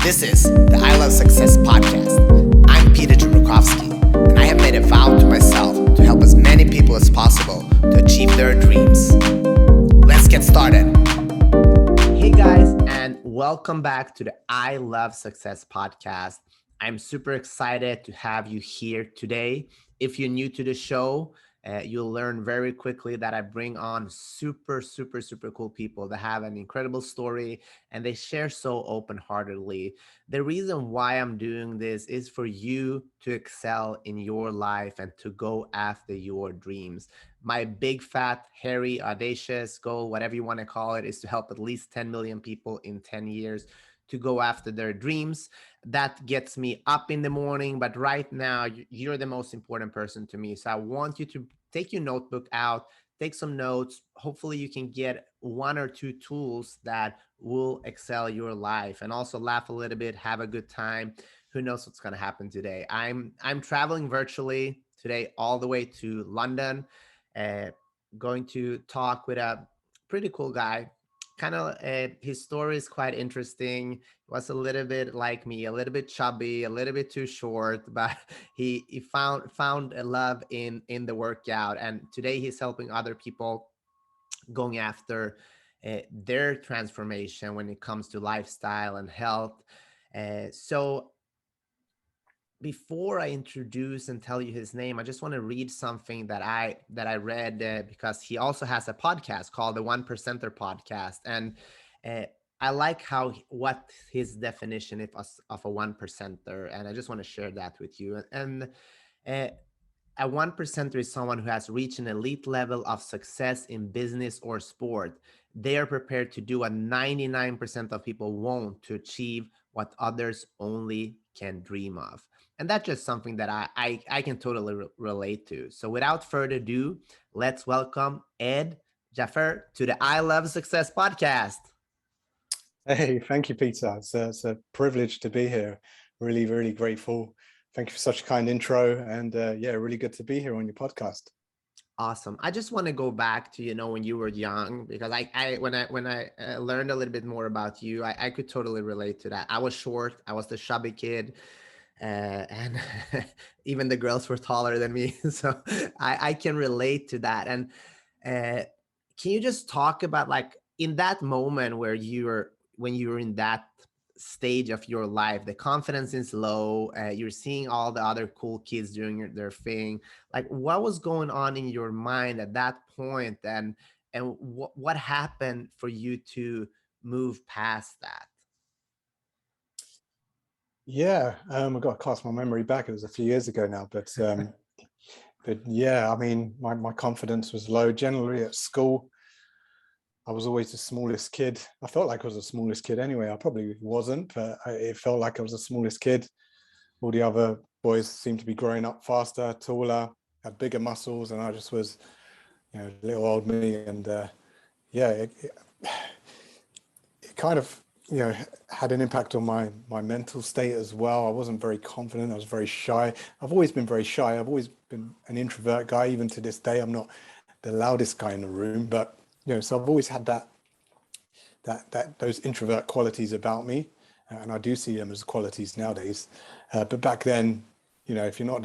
This is the I Love Success podcast. I'm Peter Jabrukowski, and I have made a vow to myself to help as many people as possible to achieve their dreams. Let's get started. Hey guys, and welcome back to the I Love Success podcast. I'm super excited to have you here today. If you're new to the show, you'll learn very quickly that I bring on super cool people that have an incredible story and they share so open-heartedly. The reason why I'm doing this is for you to excel in your life and to go after your dreams. My big, fat, hairy, audacious goal, whatever you want to call it, is to help at least 10 million people in 10 years to go after their dreams. That gets me up in the morning. But right now, you're the most important person to me. So I want you to take your notebook out, take some notes. Hopefully, you can get one or two tools that will excel your life, and also laugh a little bit, have a good time. Who knows what's going to happen today? I'm traveling virtually today all the way to London, uh, going to talk with a pretty cool guy. Kind of his story is quite interesting. Was a little bit like me, a little bit chubby, a little bit too short, but he found a love in the workout, and today he's helping other people going after their transformation when it comes to lifestyle and health. So before I introduce and tell you his name, I just want to read something that I read, because he also has a podcast called the One Percenter Podcast, and uh, I like what his definition of a one percenter, and I just want to share that with you. And uh, a one percenter is someone who has reached an elite level of success in business or sport. They are prepared to do what 99% of people won't to achieve what others only can dream of. And that's just something that I can totally relate to. So without further ado, let's welcome Ed Djafer to the I Love Success podcast. Hey, thank you, Peter. It's a privilege to be here. Really, really grateful. Thank you for such a kind intro. And yeah, really good to be here on your podcast. Awesome. I just want to go back to, when you were young, because when I learned a little bit more about you, I could totally relate to that. I was short. I was the chubby kid, and even the girls were taller than me. So I can relate to that. And can you just talk about, like, in that moment where when you were in that stage of your life, the confidence is low, you're seeing all the other cool kids doing their thing, like what was going on in your mind at that point, and what happened for you to move past that? Yeah, I've got to cast my memory back. It was a few years ago now, but yeah, I mean, my confidence was low. Generally at school, I was always the smallest kid. I felt like I was the smallest kid anyway. I probably wasn't, but it felt like I was the smallest kid. All the other boys seemed to be growing up faster, taller, had bigger muscles, and I just was, little old me. And yeah, it kind of, had an impact on my mental state as well. I wasn't very confident. I was very shy. I've always been very shy. I've always been an introvert guy. Even to this day, I'm not the loudest guy in the room, but so I've always had those introvert qualities about me, and I do see them as qualities nowadays. But back then, if you're not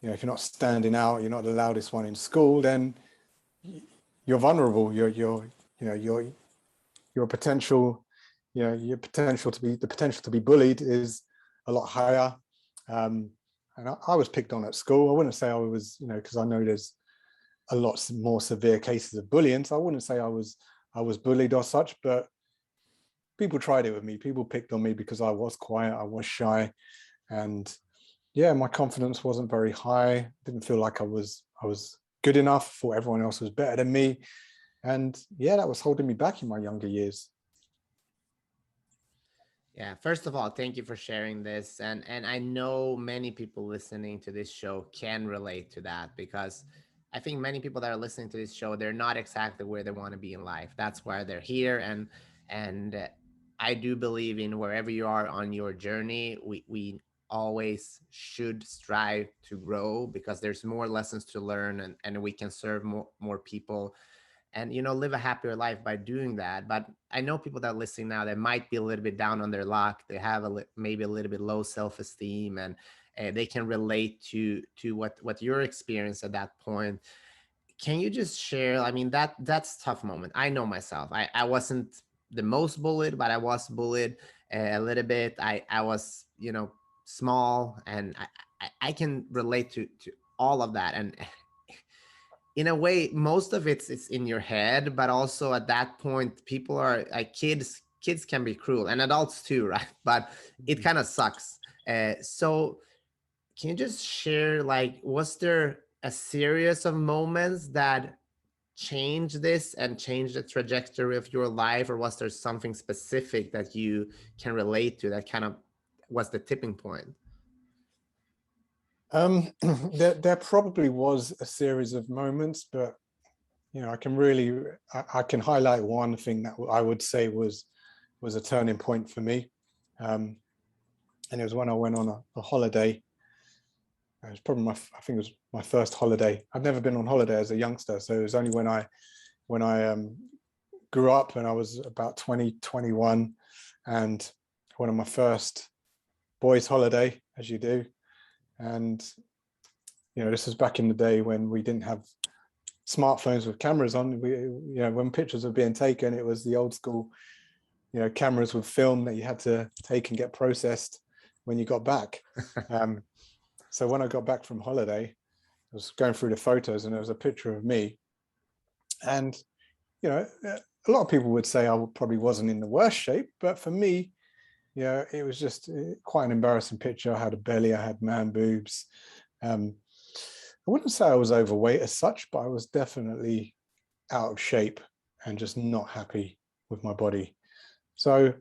if you're not standing out, you're not the loudest one in school, then you're vulnerable. Your potential, your potential to be bullied is a lot higher. And I was picked on at school. I wouldn't say I was, because I know there's a lot more severe cases of bullying. So I wouldn't say I was bullied or such, but people tried it with me. People picked on me because I was quiet, I was shy, and yeah, my confidence wasn't very high. Didn't feel like I was good enough. Thought everyone else was better than me, and yeah, that was holding me back in my younger years. Yeah, first of all, thank you for sharing this. And I know many people listening to this show can relate to that, because I think many people that are listening to this show, they're not exactly where they want to be in life. That's why they're here. And I do believe in wherever you are on your journey, we always should strive to grow, because there's more lessons to learn, and we can serve more people and live a happier life by doing that. But I know people that are listening now that might be a little bit down on their luck. They have maybe a little bit low self-esteem, and they can relate to what your experience at that point. Can you just share? I mean, that's a tough moment. I know myself. I wasn't the most bullied, but I was bullied a little bit. I was, small, and I can relate to all of that. And in a way, most of it's in your head, but also at that point, people are like kids can be cruel, and adults too, right? But it kind of sucks. So can you just share, like, was there a series of moments that changed this and changed the trajectory of your life, or was there something specific that you can relate to that kind of was the tipping point? There probably was a series of moments, but I can highlight one thing that I would say was a turning point for me, and it was when I went on a holiday. It was probably I think it was my first holiday. I'd never been on holiday as a youngster, so it was only when I grew up, and I was about 20, 21, and one of my first boys' holiday, as you do. And this was back in the day when we didn't have smartphones with cameras on. When pictures were being taken, it was the old school, cameras with film that you had to take and get processed when you got back. So when I got back from holiday, I was going through the photos, and there was a picture of me. And a lot of people would say I probably wasn't in the worst shape, but for me, it was just quite an embarrassing picture. I had a belly, I had man boobs. I wouldn't say I was overweight as such, but I was definitely out of shape and just not happy with my body. So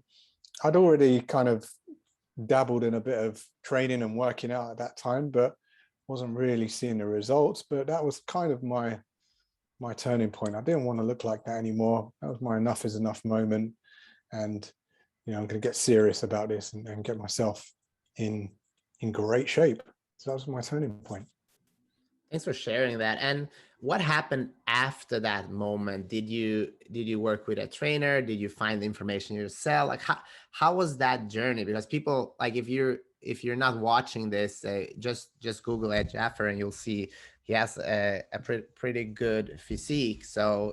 I'd already kind of dabbled in a bit of training and working out at that time, but wasn't really seeing the results. But that was kind of my turning point. I didn't want to look like that anymore. That was my enough is enough moment. And I'm going to get serious about this and get myself in great shape. So that was my turning point. Thanks for sharing that. And what happened after that moment? Did you work with a trainer? Did you find the information yourself? Like, how was that journey? Because people, like, if you're not watching this, just Google Ed Djafer and you'll see he has a pretty good physique. So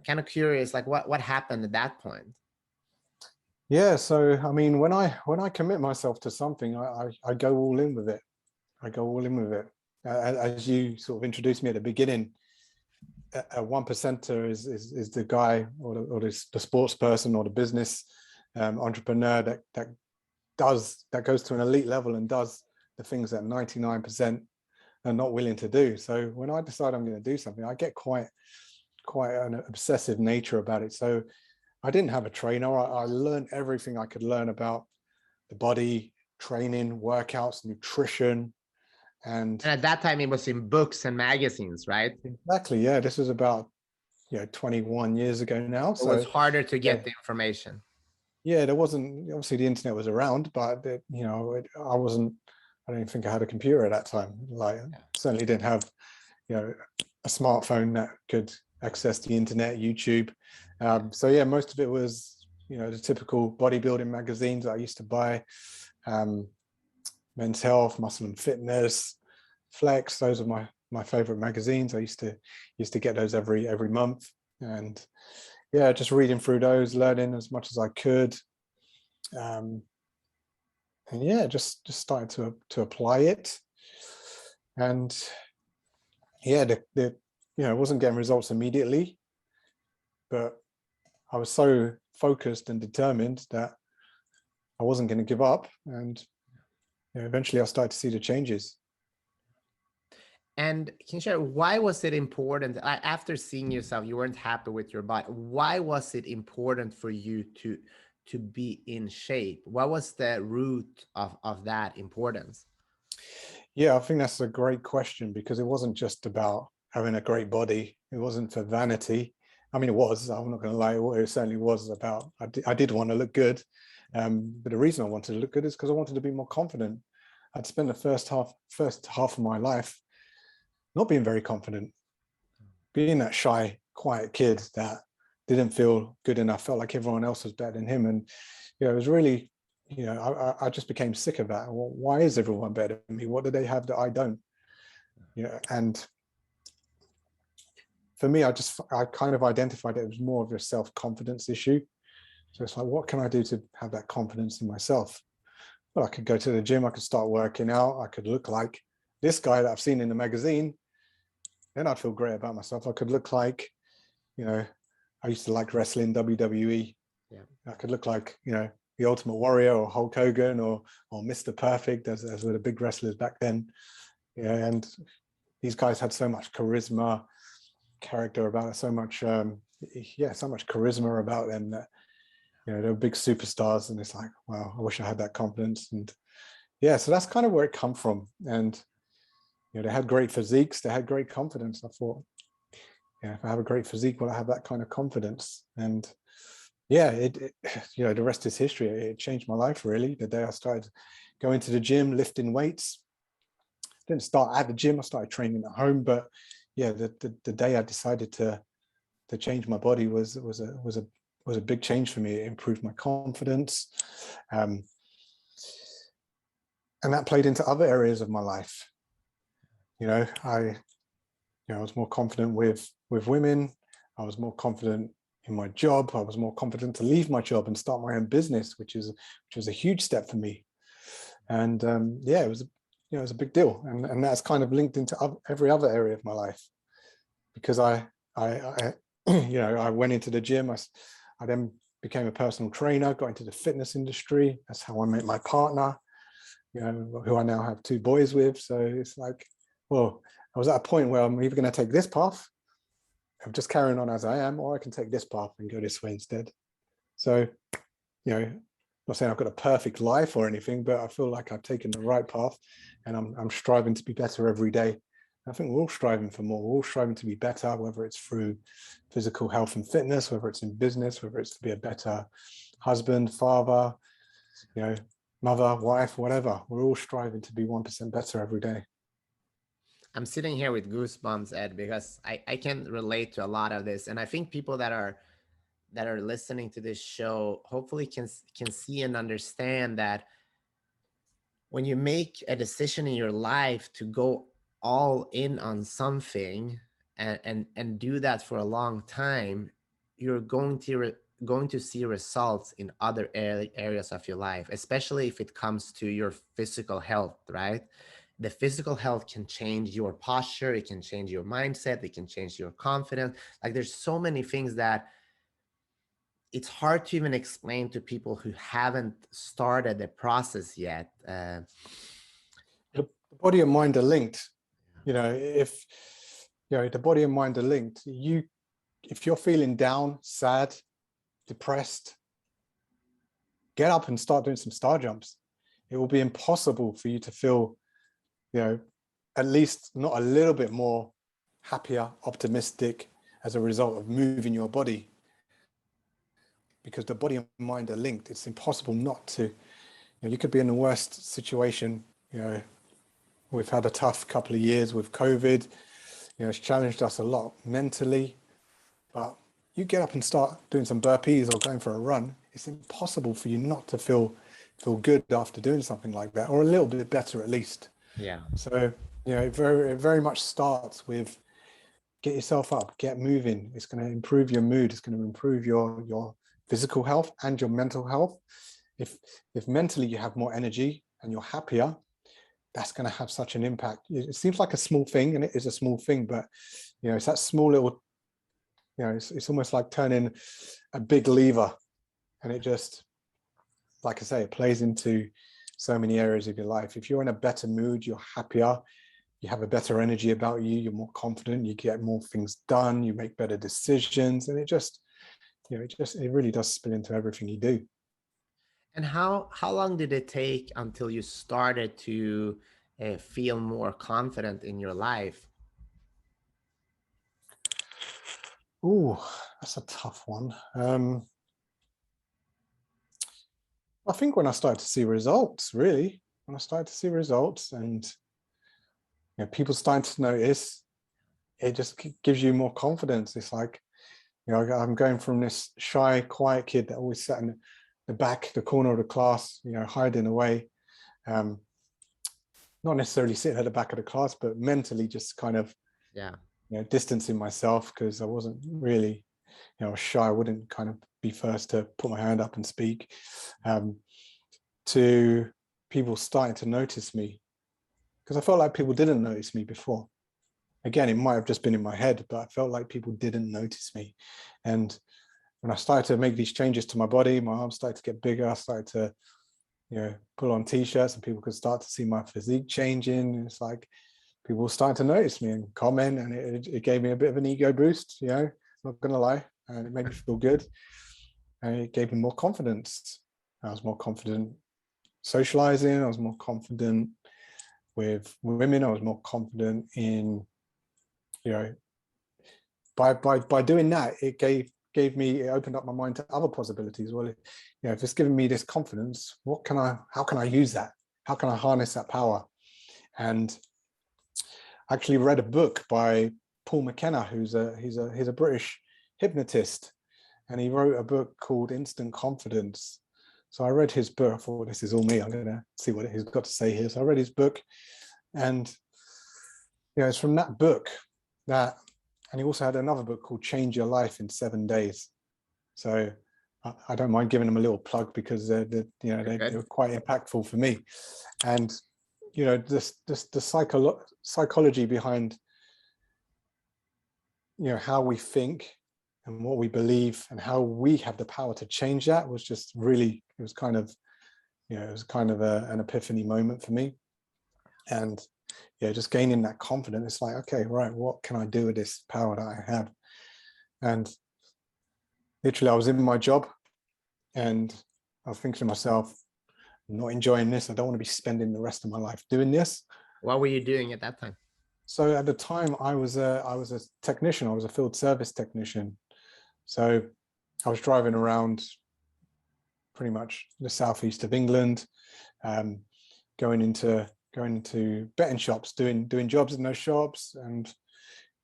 kind of curious, like, what happened at that point? Yeah, so I mean, when I commit myself to something, I go all in with it. I go all in with it. As you sort of introduced me at the beginning, a 1%er is the guy or the sports person or the business entrepreneur that goes to an elite level and does the things that 99% are not willing to do. So when I decide I'm going to do something, I get quite an obsessive nature about it. So I didn't have a trainer. I learned everything I could learn about the body, training, workouts, nutrition. And at that time, it was in books and magazines, right? Exactly. Yeah. This was about 21 years ago now. So it was harder to get the information. Yeah, there wasn't, obviously the internet was around, but I don't think I had a computer at that time. Certainly didn't have, a smartphone that could access the internet, YouTube. So yeah, most of it was, the typical bodybuilding magazines that I used to buy, Men's Health, Muscle and Fitness, Flex. Those are my favorite magazines. I used to get those every month, and yeah, just reading through those, learning as much as I could, and yeah, just started to apply it. And yeah, I wasn't getting results immediately, but I was so focused and determined that I wasn't going to give up, and eventually I started to see the changes. And can you share, why was it important, after seeing yourself, you weren't happy with your body? Why was it important for you to be in shape? What was the root of that importance? Yeah, I think that's a great question, because it wasn't just about having a great body. It wasn't for vanity. I mean, it was, I'm not going to lie, it certainly was about, I did want to look good. But the reason I wanted to look good is because I wanted to be more confident. I'd spent the first half of my life not being very confident, being that shy, quiet kid that didn't feel good enough, felt like everyone else was better than him. And, it was really, I just became sick of that. Well, why is everyone better than me? What do they have that I don't? And for me, I kind of identified it was more of a self-confidence issue. So it's like, what can I do to have that confidence in myself? Well, I could go to the gym, I could start working out, I could look like this guy that I've seen in the magazine, then I'd feel great about myself. I could look like, I used to like wrestling, WWE. Yeah. I could look like, the Ultimate Warrior or Hulk Hogan or Mr. Perfect, as were the big wrestlers back then. Yeah, and these guys had so much charisma, character about it, so much charisma about them that, they were big superstars. And it's like, wow, I wish I had that confidence. And yeah, so that's kind of where it come from. And, they had great physiques, they had great confidence. I thought, if I have a great physique, will I have that kind of confidence? And yeah, the rest is history. It changed my life, really. The day I started going to the gym, lifting weights. Didn't start at the gym, I started training at home. But yeah, the day I decided to change my body was a big change for me. It improved my confidence. And that played into other areas of my life. I was more confident with women. I was more confident in my job. I was more confident to leave my job and start my own business, which was a huge step for me. And it was a big deal. And that's kind of linked into every other area of my life, because I went into the gym. I then became a personal trainer, got into the fitness industry. That's how I met my partner, who I now have 2 boys with. So it's like, well, I was at a point where I'm either going to take this path of just carrying on as I am, or I can take this path and go this way instead. So, not saying I've got a perfect life or anything, but I feel like I've taken the right path, and I'm striving to be better every day. I think we're all striving for more. We're all striving to be better, whether it's through physical health and fitness, whether it's in business, whether it's to be a better husband, father, mother, wife, whatever. We're all striving to be 1% better every day. I'm sitting here with goosebumps, Ed, because I can relate to a lot of this. And I think people that are listening to this show hopefully can see and understand that when you make a decision in your life to go all in on something and do that for a long time, you're going to see results in other areas of your life, especially if it comes to your physical health, right? The physical health can change your posture, it can change your mindset, it can change your confidence. Like, there's so many things that it's hard to even explain to people who haven't started the process yet. The body and mind are linked. If the body and mind are linked, if you're feeling down, sad, depressed, get up and start doing some star jumps. It will be impossible for you to feel, at least not a little bit more happier, optimistic as a result of moving your body, because the body and mind are linked. It's impossible not to. You could be in the worst situation. We've had a tough couple of years with COVID. It's challenged us a lot mentally, but you get up and start doing some burpees or going for a run, it's impossible for you not to feel good after doing something like that, or a little bit better at least. Yeah. So, it very much starts with get yourself up, get moving. It's going to improve your mood. It's going to improve your physical health and your mental health. If mentally you have more energy and you're happier, that's going to have such an impact. It seems like a small thing, and it is a small thing, but it's that small little, it's almost like turning a big lever, and it just, like I say, it plays into so many areas of your life. If you're in a better mood, you're happier, you have a better energy about you, you're more confident, you get more things done, you make better decisions, and it really does spill into everything you do. And how long did it take until you started to feel more confident in your life? Oh, that's a tough one. I think when I started to see results, really, and people starting to notice, it just gives you more confidence. It's like, You know, I'm going from this shy, quiet kid that always sat in the back, the corner of the class, you know, hiding away. Not necessarily sitting at the back of the class, but mentally just kind of, Yeah. you know, distancing myself because I wasn't really, you know, shy. I wouldn't kind of be first to put my hand up and speak. To people starting to notice me, because I felt like people didn't notice me before. Again, it might have just been in my head, but I felt like people didn't notice me. And when I started to make these changes to my body, my arms started to get bigger. I started to, you know, pull on t-shirts and people could start to see my physique changing. It's like people were starting to notice me and comment, and it gave me a bit of an ego boost, you know, not gonna lie. And it made me feel good. And it gave me more confidence. I was more confident socializing. I was more confident with women. I was more confident in, you know, by doing that, it opened up my mind to other possibilities. Well, you know, if it's giving me this confidence, how can I use that? How can I harness that power? And I actually read a book by Paul McKenna, he's a British hypnotist, and he wrote a book called Instant Confidence. So I read his book. I thought, this is all me. I'm going to see what he's got to say here. So I read his book, and you know, it's from that book that, and he also had another book called Change Your Life in 7 Days. So I don't mind giving them a little plug because they were quite impactful for me. And you know, the psychology behind, you know, how we think and what we believe and how we have the power to change that was just really, it was kind of an epiphany moment for me. And yeah, just gaining that confidence. It's like, okay, right, what can I do with this power that I have? And literally I was in my job and I was thinking to myself, I'm not enjoying this. I don't want to be spending the rest of my life doing this. What were you doing at that time? So at the time I was a technician. I was a field service technician. So I was driving around pretty much the southeast of England, going into betting shops, doing jobs in those shops, and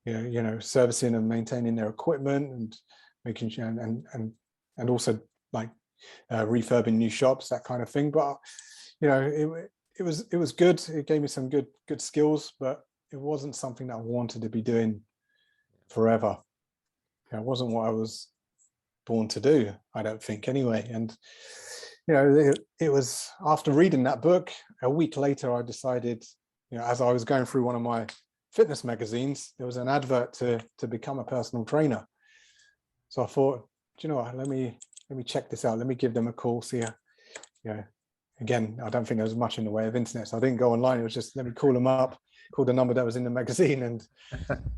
you know, servicing and maintaining their equipment, and making sure, and also like refurbing new shops, that kind of thing. But you know, it was good. It gave me some good skills, but it wasn't something that I wanted to be doing forever. You know, it wasn't what I was born to do, I don't think, anyway. And you know, it was after reading that book, a week later, I decided, you know, as I was going through one of my fitness magazines, there was an advert to become a personal trainer. So I thought, do you know what, let me check this out. Let me give them a call, see how, you know, again, I don't think there was much in the way of internet, so I didn't go online. It was just, let me call them up, call the number that was in the magazine, and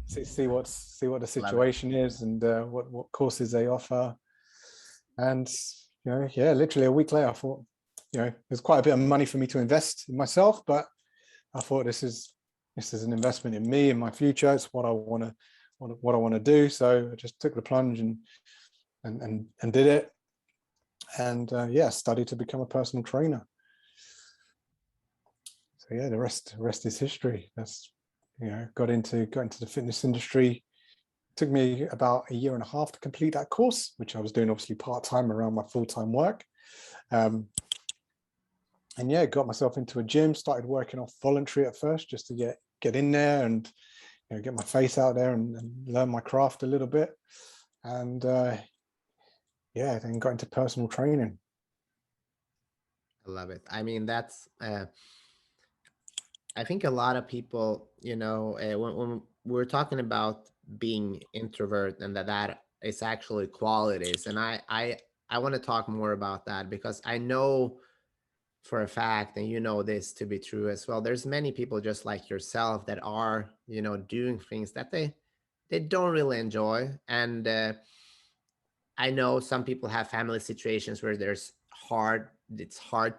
see what the situation is, and what courses they offer. And you know, yeah, literally a week later, I thought, you know, there's quite a bit of money for me to invest in myself, but I thought this is an investment in me, in my future. It's what I want to do. So I just took the plunge and did it. And yeah, studied to become a personal trainer. So yeah, the rest is history. That's, you know, got into the fitness industry. It took me about 1.5 years to complete that course, which I was doing obviously part-time around my full-time work. And yeah, got myself into a gym, started working off voluntary at first, just to get in there and, you know, get my face out there and learn my craft a little bit. And yeah, then got into personal training. I love it. I mean, that's I think a lot of people, you know, when we're talking about being introvert, and that is actually qualities, and I want to talk more about that, because I know for a fact, and you know this to be true as well, there's many people just like yourself that are, you know, doing things that they don't really enjoy. And I know some people have family situations where it's hard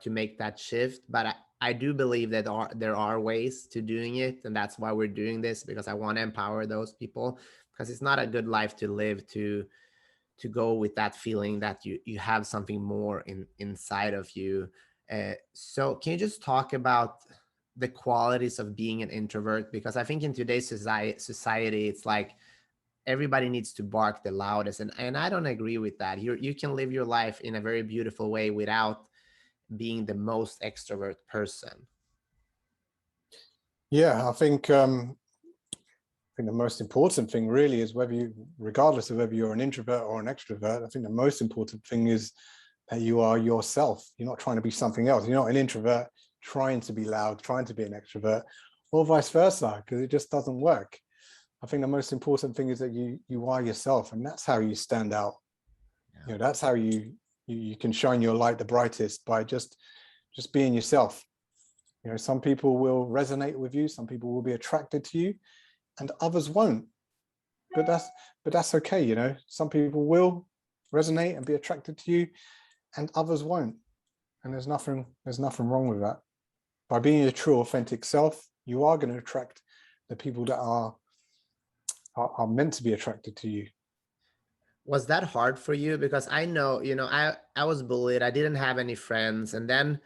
to make that shift, but I do believe that there are ways to doing it, and that's why we're doing this, because I want to empower those people, because it's not a good life to live to go with that feeling that you have something more inside of you. So can you just talk about the qualities of being an introvert? Because I think in today's society, it's like everybody needs to bark the loudest, and I don't agree with that. You can live your life in a very beautiful way without being the most extrovert person. Yeah, I think the most important thing really is regardless of whether you're an introvert or an extrovert, I think the most important thing is that you are yourself. You're not trying to be something else. You're not an introvert trying to be loud, trying to be an extrovert, or vice versa, because it just doesn't work. I think the most important thing is that you are yourself, and that's how you stand out. Yeah. That's how you can shine your light the brightest, by just being yourself. Some people will resonate with you, some people will be attracted to you, and others won't. But that's okay. Some people will resonate and be attracted to you, and others won't. And there's nothing wrong with that. By being your true, authentic self, you are going to attract the people that are meant to be attracted to you. Was that hard for you? Because I know, I was bullied. I didn't have any friends. And then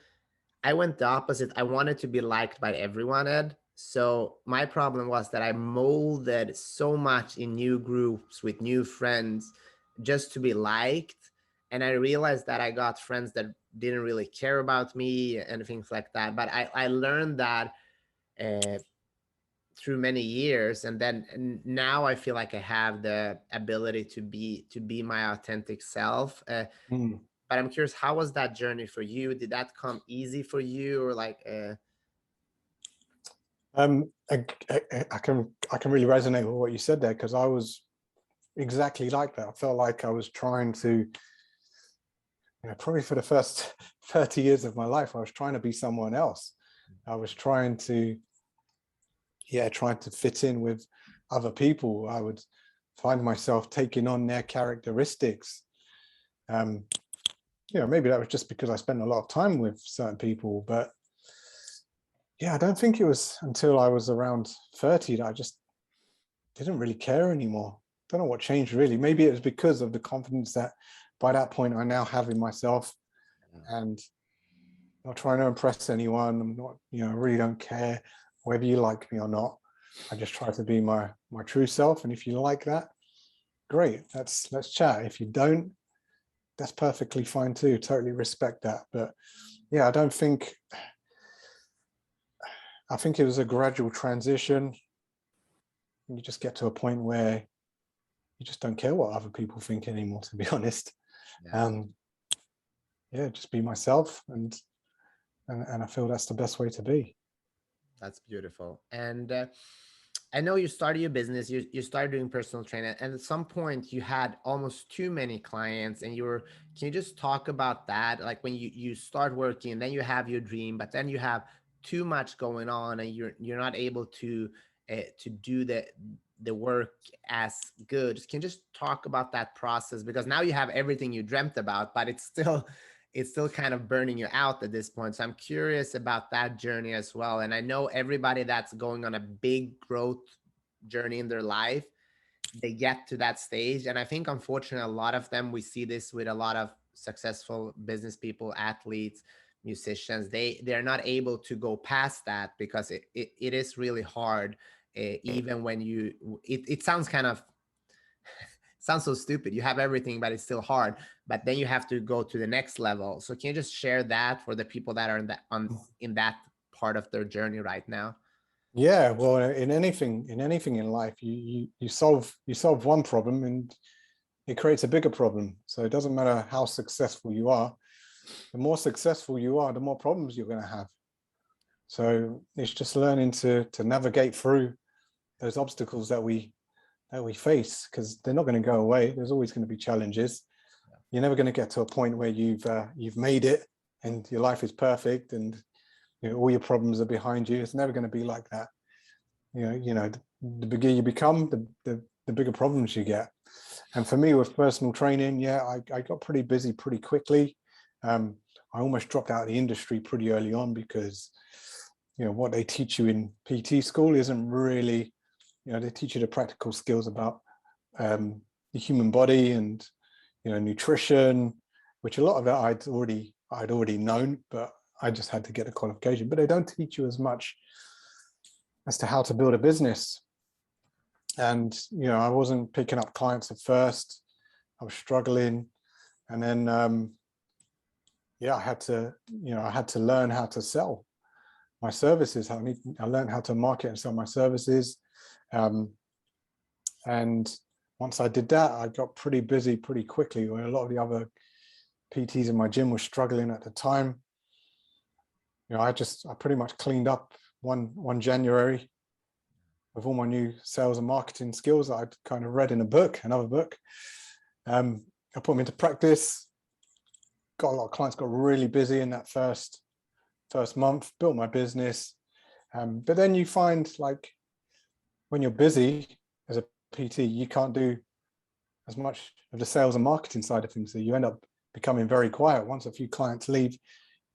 I went the opposite. I wanted to be liked by everyone, Ed. So my problem was that I molded so much in new groups with new friends just to be liked. And I realized that I got friends that didn't really care about me and things like that. But I learned that uh, through many years, and now I feel like I have the ability to be my authentic self. But I'm curious, how was that journey for you? Did that come easy for you, or like I can really resonate with what you said there, because I was exactly like that. I felt like I was trying to, probably for the first 30 years of my life, I was trying to be someone else. I was trying to fit in with other people. I would find myself taking on their characteristics. Maybe that was just because I spent a lot of time with certain people, but I don't think it was until I was around 30 that I just didn't really care anymore. Don't know what changed really. Maybe it was because of the confidence that by that point I now have in myself, and not trying to impress anyone. I'm not, I really don't care whether you like me or not. I just try to be my true self. And if you like that, great, let's chat. If you don't, that's perfectly fine too. Totally respect that. But I think it was a gradual transition. You just get to a point where you just don't care what other people think anymore, to be honest. Just be myself, and I feel that's the best way to be. That's beautiful. And I know you started your business, you started doing personal training, and at some point you had almost too many clients, and can you just talk about that? Like when you start working, then you have your dream, but then you have too much going on, and you're not able to do the work as good. Can you just talk about that process? Because now you have everything you dreamt about, but it's still kind of burning you out at this point. So I'm curious about that journey as well. And I know everybody that's going on a big growth journey in their life, they get to that stage. And I think, unfortunately, a lot of them, we see this with a lot of successful business people, athletes, musicians, they're not able to go past that, because it is really hard. Even when it sounds kind of sounds so stupid. You have everything, but it's still hard. But then you have to go to the next level. So can you just share that for the people that are in that part of their journey right now? Yeah, well, in anything in life, you solve one problem and it creates a bigger problem. So it doesn't matter how successful you are. The more successful you are, the more problems you're going to have. So it's just learning to navigate through those obstacles that we face, because they're not going to go away. There's always going to be challenges. You're never going to get to a point where you've made it and your life is perfect and all your problems are behind you. It's never going to be like that. The bigger you become, the bigger problems you get. And for me, with personal training, I got pretty busy pretty quickly. I almost dropped out of the industry pretty early on, because what they teach you in PT school isn't really, they teach you the practical skills about the human body and nutrition, which a lot of that I'd already known, but I just had to get a qualification. But they don't teach you as much as to how to build a business. And, I wasn't picking up clients at first. I was struggling. And then, I had to learn how to sell my services. I learned how to market and sell my services. And once I did that, I got pretty busy pretty quickly, where a lot of the other PTs in my gym were struggling at the time. I pretty much cleaned up one January with all my new sales and marketing skills that I'd kind of read in another book. I put them into practice, got a lot of clients, got really busy in that first month, built my business. But then you find, like, when you're busy as a PT, you can't do as much of the sales and marketing side of things. So you end up becoming very quiet. Once a few clients leave,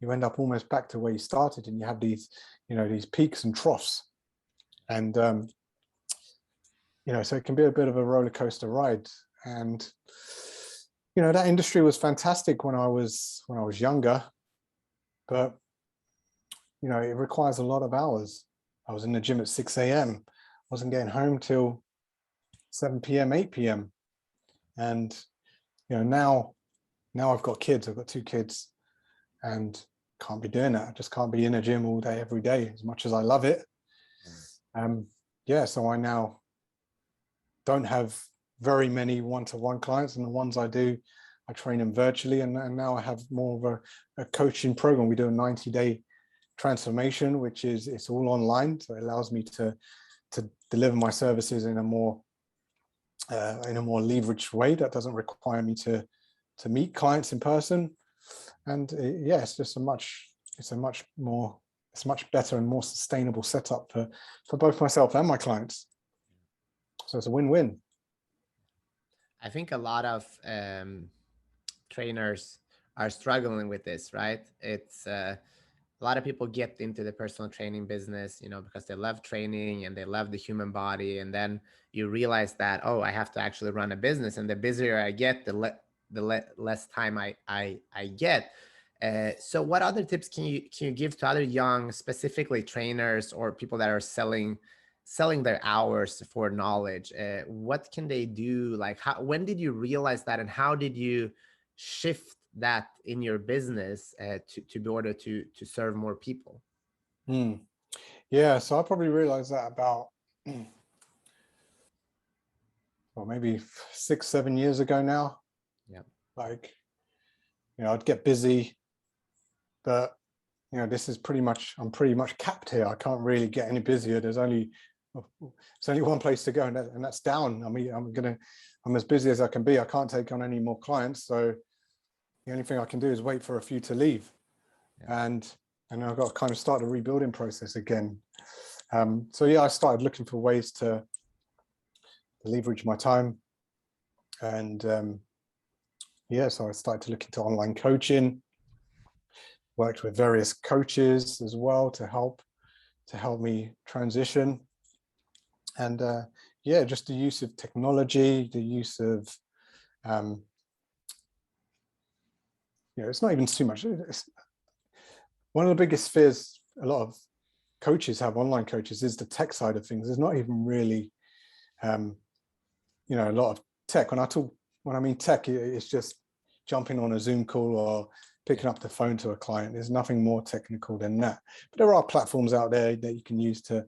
you end up almost back to where you started, and you have these peaks and troughs. And, so it can be a bit of a roller coaster ride. And, that industry was fantastic when I was younger, but, it requires a lot of hours. I was in the gym at 6 a.m. wasn't getting home till 7 p.m., 8 p.m. And, now I've got kids. I've got 2 kids, and can't be doing that. I just can't be in a gym all day, every day, as much as I love it. So I now don't have very many one-to-one clients, and the ones I do, I train them virtually. And now I have more of a coaching program. We do a 90-day transformation, which is, it's all online. So it allows me to deliver my services in a more leveraged way that doesn't require me to meet clients in person. And it's just a much better and more sustainable setup for both myself and my clients. So it's a win-win. I think a lot of trainers are struggling with this, right? It's a lot of people get into the personal training business, because they love training and they love the human body. And then you realize that, oh, I have to actually run a business. And the busier I get, the less time I get. So what other tips can you give to other young, specifically trainers or people that are selling their hours for knowledge? What can they do? Like, when did you realize that, and how did you shift that in your business to be order to serve more people? So I probably realized that about maybe 6-7 years ago now. Like, I'd get busy, but this is I'm pretty much capped here. I can't really get any busier. There's only one place to go, and that's down. I mean, I'm as busy as I can be. I can't take on any more clients, so the only thing I can do is wait for a few to leave. And I've got to kind of start the rebuilding process again. I started looking for ways to leverage my time. And so I started to look into online coaching, worked with various coaches as well to help me transition. And just the use of technology, the use of, it's not even too much. One of the biggest fears a lot of coaches have, online coaches, is the tech side of things. There's not even really, a lot of tech. When I mean tech, it's just jumping on a Zoom call or picking up the phone to a client. There's nothing more technical than that. But there are platforms out there that you can use to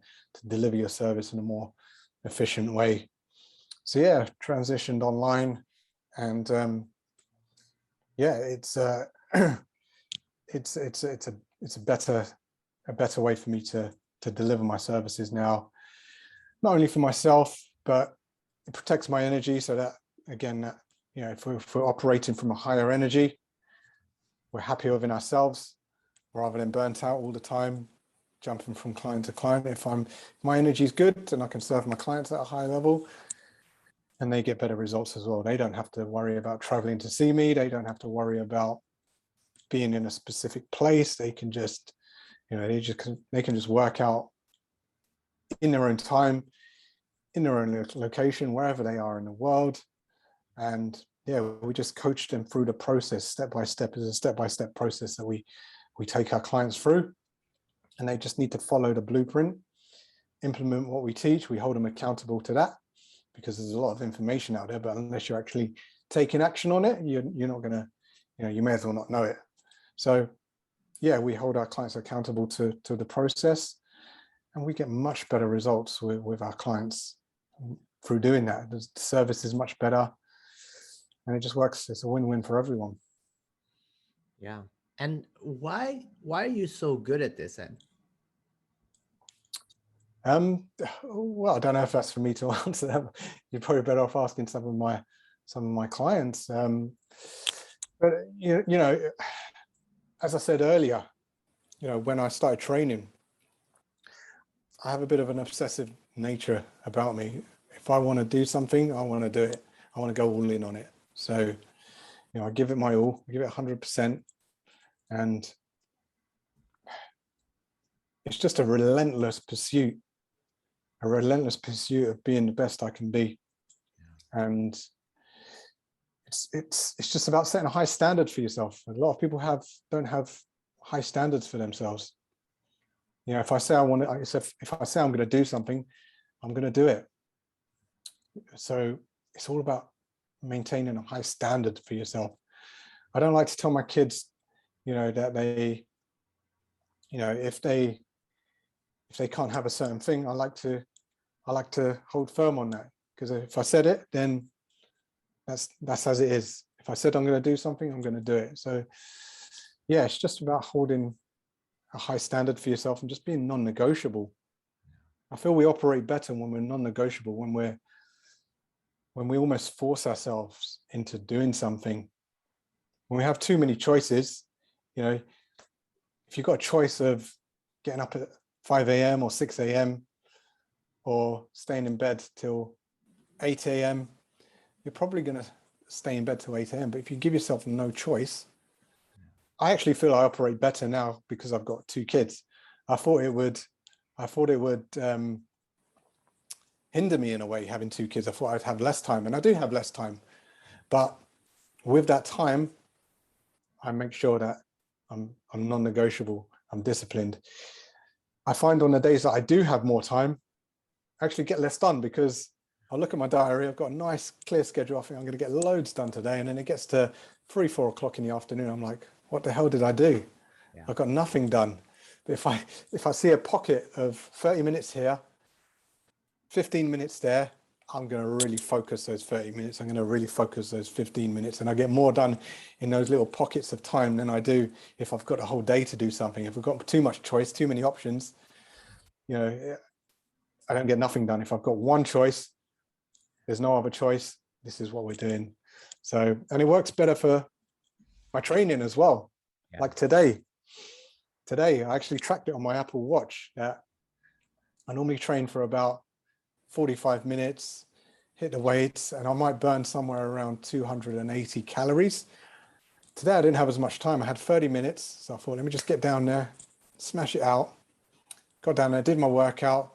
deliver your service in a more efficient way. So transitioned online, and it's a better way for me to deliver my services now, not only for myself, but it protects my energy, so that, again, if we're operating from a higher energy, we're happier within ourselves rather than burnt out all the time, jumping from client to client. If my energy is good, and I can serve my clients at a high level, and they get better results as well. They don't have to worry about traveling to see me. They don't have to worry about being in a specific place. They can just, they can just work out in their own time, in their own location, wherever they are in the world. And we just coach them through the process step by step. It's a step-by-step process that we take our clients through, and they just need to follow the blueprint, implement what we teach. We hold them accountable to that, because there's a lot of information out there, but unless you're actually taking action on it, you're not going to, you may as well not know it. So yeah, we hold our clients accountable to the process, and we get much better results with our clients through doing that. The service is much better, and it just works. It's a win-win for everyone. Yeah. And why are you so good at this, Ed? Well, I don't know if that's for me to answer that. You're probably better off asking some of my clients. But you know, as I said earlier, when I started training, I have a bit of an obsessive nature about me. If I want to do something, I want to do it. I want to go all in on it. So, I give it my all. I give it 100%, and it's just a relentless pursuit of being the best I can be. Yeah. And it's just about setting a high standard for yourself. A lot of people don't have high standards for themselves. If I say I'm going to do something, I'm going to do it. So it's all about maintaining a high standard for yourself. I don't like to tell my kids, that they, if they can't have a certain thing, I like to hold firm on that, because if I said it, then that's as it is. If I said I'm going to do something, I'm going to do it. So yeah, it's just about holding a high standard for yourself and just being non-negotiable. I feel we operate better when we're non-negotiable, when we almost force ourselves into doing something. When we have too many choices, if you've got a choice of getting up at 5 a.m. or 6 a.m. or staying in bed till 8 a.m., you're probably going to stay in bed till 8 a.m. But if you give yourself no choice, I actually feel I operate better now because I've got 2 kids. I thought it would hinder me in a way, having 2 kids. I thought I'd have less time, and I do have less time. But with that time, I make sure that I'm non-negotiable, I'm disciplined. I find on the days that I do have more time, I actually get less done, because I look at my diary, I've got a nice clear schedule. I think I'm going to get loads done today. And then it gets to 3-4 o'clock in the afternoon. I'm like, what the hell did I do? Yeah. I've got nothing done. But if I see a pocket of 30 minutes here, 15 minutes there, I'm going to really focus those 30 minutes. I'm going to really focus those 15 minutes. And I get more done in those little pockets of time than I do if I've got a whole day to do something. If I've got too much choice, too many options, I don't get nothing done. If I've got one choice, there's no other choice, this is what we're doing. So, and it works better for my training as well. Yeah. Like today, I actually tracked it on my Apple Watch. I normally train for about 45 minutes, hit the weights, and I might burn somewhere around 280 calories. Today, I didn't have as much time. I had 30 minutes. So I thought, let me just get down there, smash it out. Got down there, did my workout,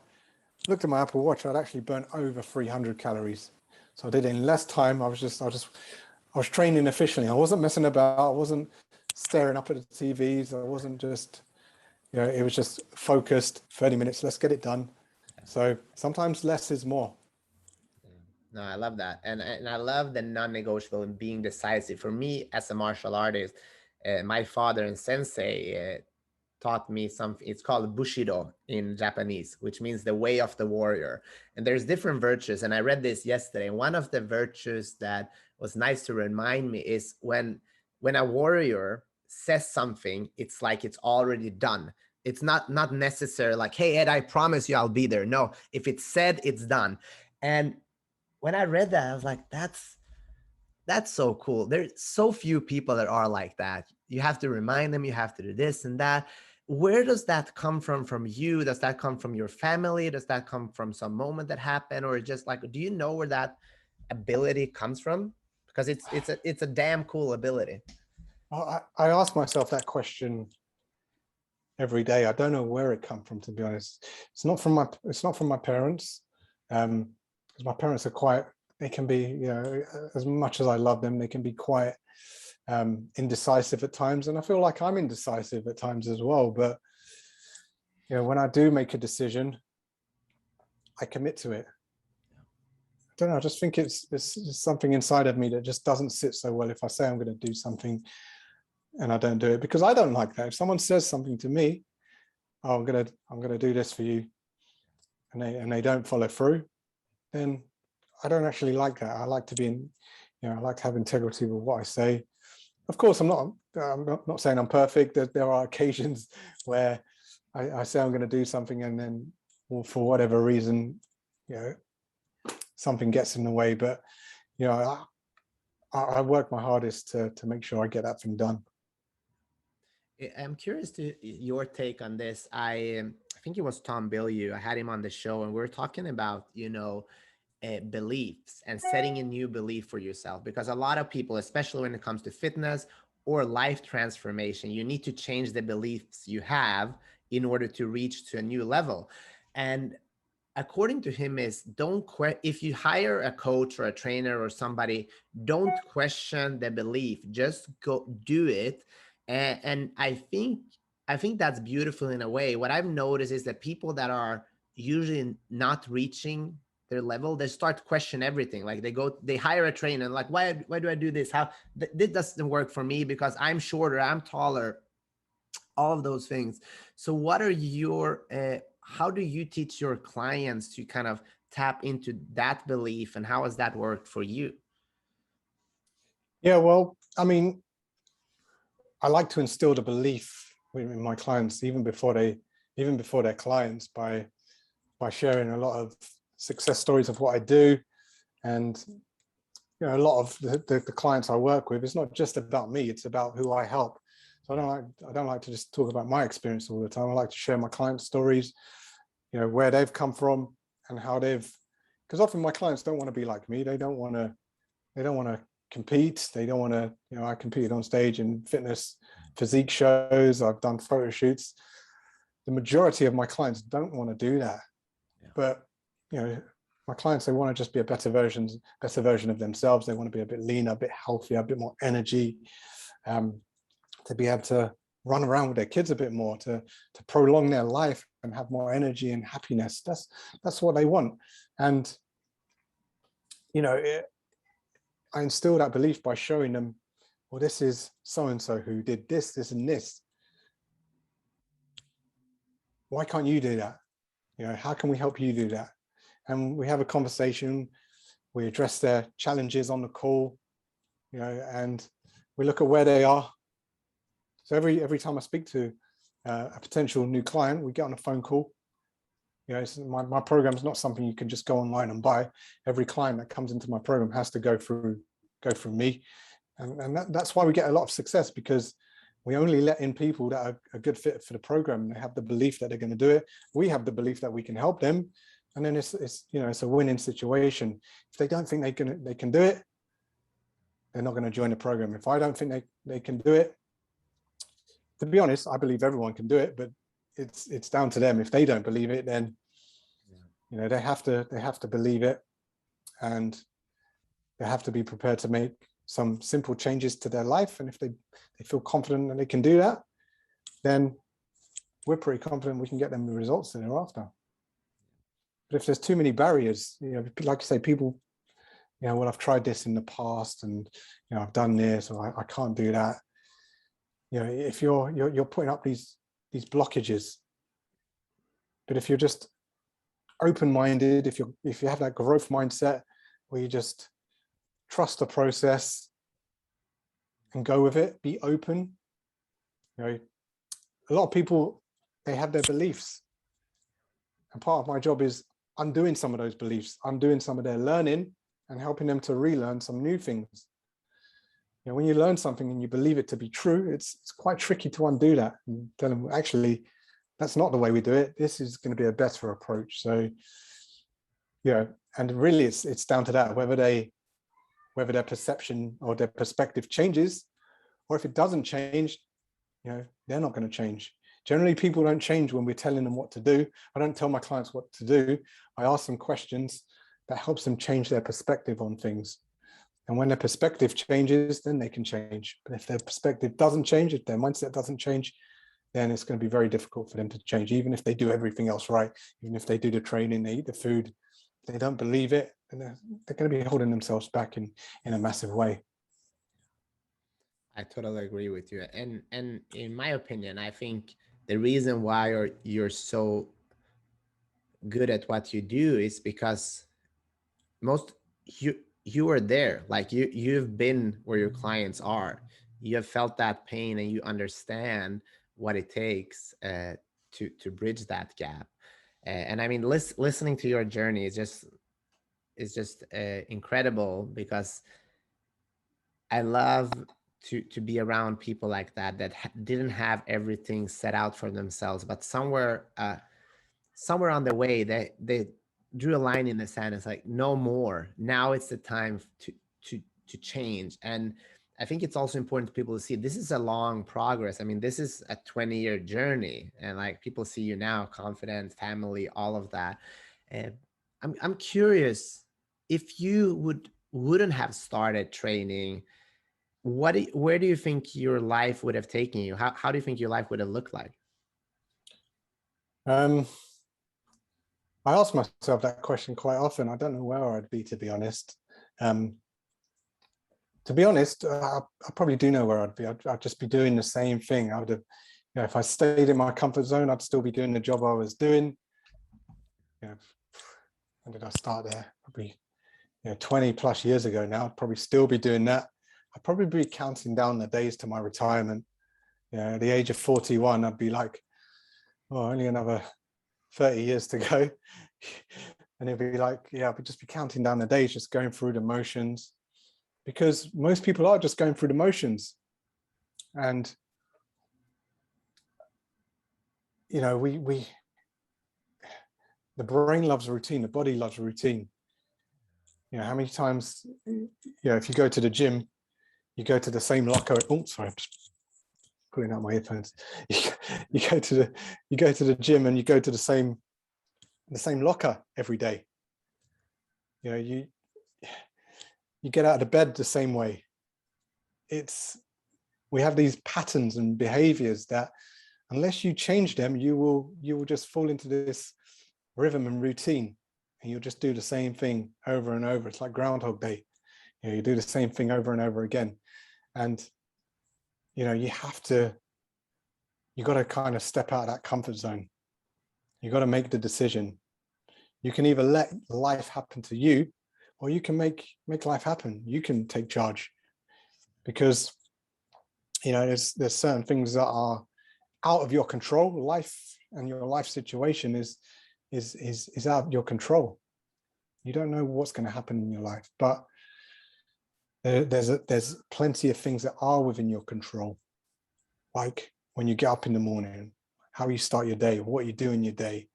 looked at my Apple Watch. I'd actually burnt over 300 calories. So I did it in less time. I was training efficiently. I wasn't messing about. I wasn't staring up at the TVs. I wasn't just, it was just focused, 30 minutes, let's get it done. So sometimes less is more. No, I love that. And I love the non-negotiable and being decisive. For me, as a martial artist, my father and sensei taught me something. It's called Bushido in Japanese, which means the way of the warrior. And there's different virtues. And I read this yesterday. One of the virtues that was nice to remind me is when a warrior says something, it's like it's already done. It's not necessary like, hey, Ed, I promise you I'll be there. No, if it's said, it's done. And when I read that, I was like, that's so cool. There's so few people that are like that. You have to remind them, you have to do this and that. Where does that come from you? Does that come from your family? Does that come from some moment that happened? Or just like, do you know where that ability comes from? Because it's a damn cool ability. I ask myself that question every day. I don't know where it comes from, to be honest. It's not from my parents, because my parents are quite, they can be, as much as I love them, they can be quite indecisive at times, and I feel like I'm indecisive at times as well. But when I do make a decision, I commit to it. don't know, I just think it's something inside of me that just doesn't sit so well if I say I'm going to do something and I don't do it, because I don't like that. If someone says something to me, oh, I'm gonna do this for you, and they don't follow through, then I don't actually like that. I like to be in, I like to have integrity with what I say. Of course, I'm not saying I'm perfect. There are occasions where I say I'm going to do something, and then, well, for whatever reason, something gets in the way. But I work my hardest to make sure I get that thing done. I'm curious to your take on this. I think it was Tom Bilyeu. I had him on the show, and we were talking about beliefs and setting a new belief for yourself, because a lot of people, especially when it comes to fitness or life transformation, you need to change the beliefs you have in order to reach to a new level. And according to him is, if you hire a coach or a trainer or somebody, don't question the belief, just go do it. And I think that's beautiful in a way. What I've noticed is that people that are usually not reaching their level, they start to question everything. Like they hire a trainer, and like, why do I do this? How this doesn't work for me because I'm shorter, I'm taller, all of those things. So what are your how do you teach your clients to kind of tap into that belief, and how has that worked for you? Yeah, well, I mean, I like to instill the belief in my clients even before they're clients, by sharing a lot of success stories of what I do. And a lot of the clients I work with, it's not just about me, it's about who I help. So I don't like to just talk about my experience all the time. I like to share my clients' stories, where they've come from and how because often my clients don't want to be like me. They don't want to compete. They don't want to, I competed on stage in fitness physique shows. I've done photo shoots. The majority of my clients don't want to do that. Yeah. But, my clients, they want to just be a better version of themselves. They want to be a bit leaner, a bit healthier, a bit more energy, to be able to run around with their kids a bit more, to prolong their life and have more energy and happiness. That's what they want. And, I instill that belief by showing them, well, this is so-and-so who did this, this, and this. Why can't you do that? How can we help you do that? And we have a conversation, we address their challenges on the call, and we look at where they are. So every time I speak to a potential new client, we get on a phone call. My program is not something you can just go online and buy. Every client that comes into my program has to go through me, and that's why we get a lot of success, because we only let in people that are a good fit for the program. They have the belief that they're going to do it. We have the belief that we can help them, and then it's a winning situation. If they don't think they can do it, they're not going to join the program. If I don't think they can do it, to be honest, I believe everyone can do it, but it's down to them. If they don't believe it, then they have to believe it, and they have to be prepared to make some simple changes to their life. And if they feel confident that they can do that, then we're pretty confident we can get them the results that they're after. But if there's too many barriers, like you say, people, well, I've tried this in the past, and I've done this, or I can't do that. If you're putting up these blockages. But if you're just open-minded, if you have that growth mindset where you just trust the process and go with it, be open. A lot of people, they have their beliefs, and part of my job is undoing some of those beliefs, undoing some of their learning, and helping them to relearn some new things. When you learn something and you believe it to be true, it's quite tricky to undo that and tell them, actually, that's not the way we do it. This is going to be a better approach. So, and really it's down to that, whether their perception or their perspective changes, or if it doesn't change, they're not going to change. Generally, people don't change when we're telling them what to do. I don't tell my clients what to do. I ask them questions that helps them change their perspective on things. And when their perspective changes, then they can change. But if their perspective doesn't change, if their mindset doesn't change, then it's going to be very difficult for them to change, even if they do everything else right. Even if they do the training, they eat the food, they don't believe it, and they're going to be holding themselves back in a massive way. I totally agree with you. And in my opinion, I think the reason why you're so good at what you do is because most you are there. Like you've been where your clients are. You have felt that pain and you understand what it takes to bridge that gap. And I mean, listening to your journey is just incredible, because I love to be around people like that didn't have everything set out for themselves, but somewhere on the way they drew a line in the sand. It's like, no more. Now it's the time to change. And I think it's also important to people to see this is a long progress. I mean, this is a 20-year journey, and like people see you now, confident, family, all of that. And I'm curious, if you wouldn't have started training, where do you think your life would have taken you? How do you think your life would have looked like? I ask myself that question quite often. I don't know where I'd be, to be honest. I probably do know where I'd be. I'd just be doing the same thing. I would have, if I stayed in my comfort zone, I'd still be doing the job I was doing. When did I start there? Probably 20 plus years ago now. I'd probably still be doing that. I'd probably be counting down the days to my retirement. At the age of 41, I'd be like, oh, only another 30 years to go. And it'd be like, I'd just be counting down the days, just going through the motions, because most people are just going through the motions. And the brain loves routine, the body loves routine. How many times, if you go to the gym, you go to the same locker. Oh, sorry, I'm just pulling out my earphones. You go to the gym and you go to the same locker every day. You get out of bed the same way. We have these patterns and behaviors that, unless you change them, you will just fall into this rhythm and routine, and you'll just do the same thing over and over. It's like Groundhog Day. You do the same thing over and over again. And you got to kind of step out of that comfort zone. You got to make the decision. You can either let life happen to you, or you can make life happen. You can take charge, because there's certain things that are out of your control. Life and your life situation is out of your control. You don't know what's going to happen in your life, but there's plenty of things that are within your control, like when you get up in the morning, how you start your day, what you do in your day,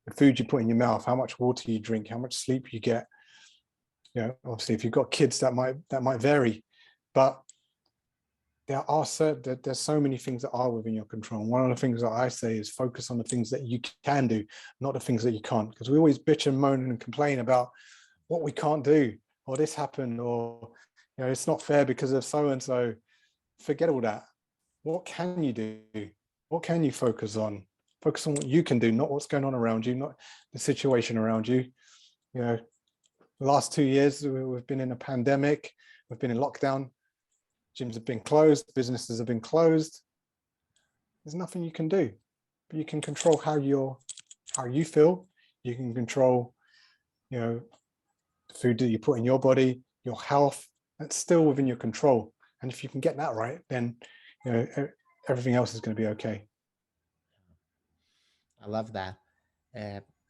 the food you put in your mouth, how much water you drink, how much sleep you get. Obviously, if you've got kids, that might vary, but there's so many things that are within your control. And one of the things that I say is focus on the things that you can do, not the things that you can't, because we always bitch and moan and complain about what we can't do, or this happened, or it's not fair because of so and so. Forget all that. What can you do? What can you focus on? Focus on what you can do, not what's going on around you, not the situation around you. The last 2 years we've been in a pandemic, we've been in lockdown, gyms have been closed, businesses have been closed. There's nothing you can do, but you can control how you feel. You can control, the food that you put in your body, your health. That's still within your control. And if you can get that right, then everything else is going to be okay. I love that.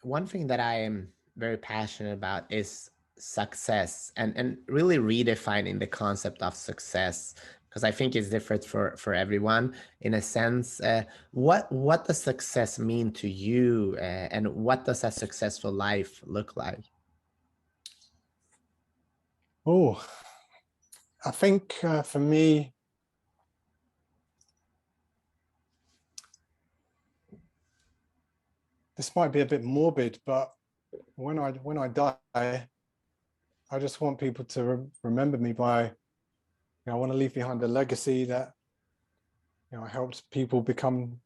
One thing that I am very passionate about is success, and really redefining the concept of success, because I think it's different for everyone in a sense. What does success mean to you, and what does a successful life look like? Oh, I think for me, this might be a bit morbid, but when I die, I just want people to remember me by, I want to leave behind a legacy that, helps people become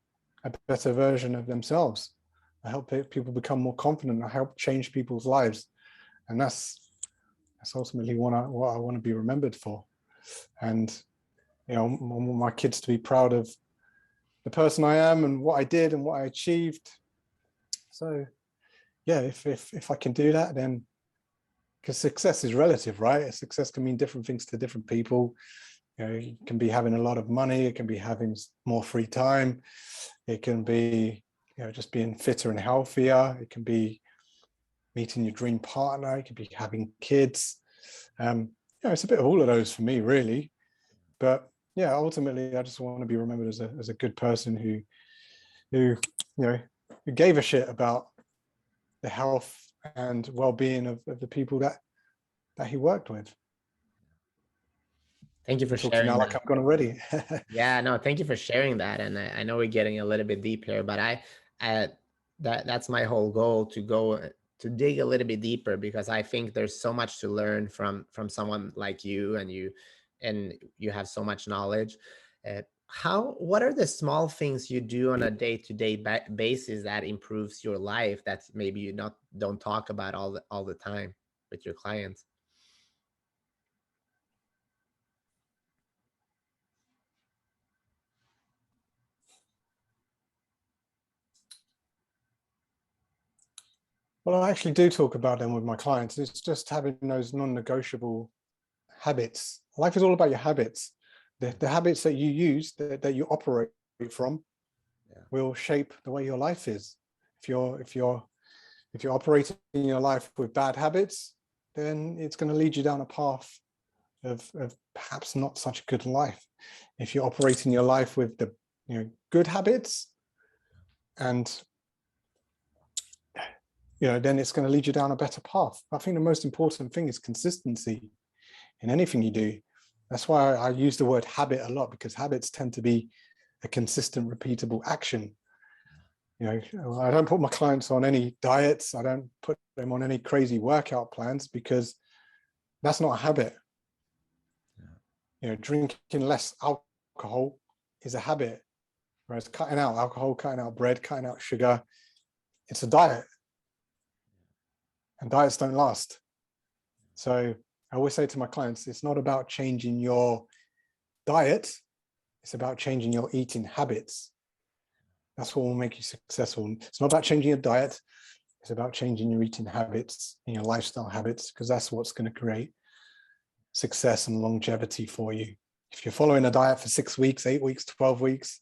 a better version of themselves. I help people become more confident. I help change people's lives. And that's ultimately what I want to be remembered for. And, you know, I want my kids to be proud of the person I am and what I did and what I achieved. So yeah, if I can do that, then, because success is relative, right? Success can mean different things to different people. You know, it can be having a lot of money, it can be having more free time, it can be, you know, just being fitter and healthier, it can be meeting your dream partner, it can be having kids. You know, it's a bit of all of those for me, really. But yeah, ultimately, I just want to be remembered as a good person who you know, who gave a shit about the health and well-being of the people that he worked with. Thank you for Talk to you sharing now that. like I'm gone already. Yeah, no, thank you for sharing that. And I know we're getting a little bit deep here, but that's my whole goal, to go to dig a little bit deeper, because I think there's so much to learn from someone like you, and you have so much knowledge. What are the small things you do on a day-to-day basis that improves your life, that maybe you don't talk about all the time with your clients? Well, I actually do talk about them with my clients. It's just having those non-negotiable habits. Life is all about your habits. The habits that you use, that you operate from, will shape the way your life is. If you're operating your life with bad habits, then it's going to lead you down a path of perhaps not such a good life. If you're operating your life with the, you know, good habits, and you know, then it's going to lead you down a better path. I think the most important thing is consistency in anything you do. That's why I use the word habit a lot, because habits tend to be a consistent, repeatable action. You know, I don't put my clients on any diets. I don't put them on any crazy workout plans, because that's not a habit. You know, drinking less alcohol is a habit, whereas cutting out alcohol, cutting out bread, cutting out sugar, it's a diet. And diets don't last. So I always say to my clients, it's not about changing your diet, it's about changing your eating habits. That's what will make you successful. It's not about changing your diet, it's about changing your eating habits and your lifestyle habits, because that's what's going to create success and longevity for you. If you're following a diet for 6 weeks, 8 weeks, 12 weeks,